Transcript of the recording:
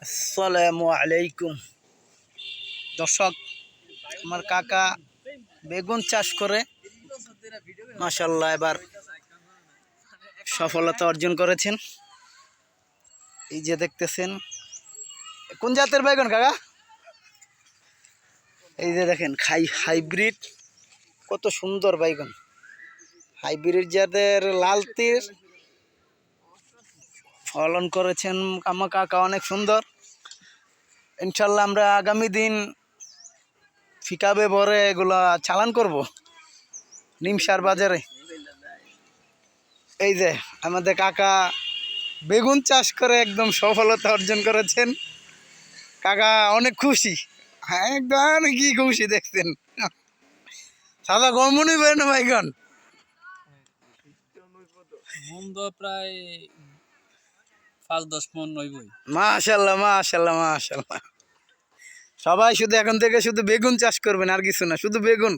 আসসালামু আলাইকুম দর্শক, আমার কাকা বেগুন চাষ করে মাশাআল্লাহ এবার সফলতা অর্জন করেছেন। এই যে দেখতেছেন, কোন জাতের বেগুন কাকা? এই যে দেখেন হাইব্রিড, কত সুন্দর বেগুন। হাইব্রিড জাতের লাল তীর ফলন করেছেন আমার কাকা, অনেক সুন্দর। ইনশাল্লাহ আমরা আগামী দিন ফিকাবে ভরে এগুলা চালান করব নিমসার বাজারে। এই যে আমাদের কাকা বেগুন চাষ করে একদম সফলতা অর্জন করেছেন। কাকা অনেক খুশি, হ্যাঁ একদম কি খুশি দেখছেন। সাদা গমনই বের না বাইগন মন্দ প্রায় 5-10 মন নইবই। মাশাআল্লাহ মাশাআল্লাহ মাশাআল্লাহ। সবাই শুধু এখন থেকে শুধু বেগুন চাষ করবেন, আর কিছু না, শুধু বেগুন।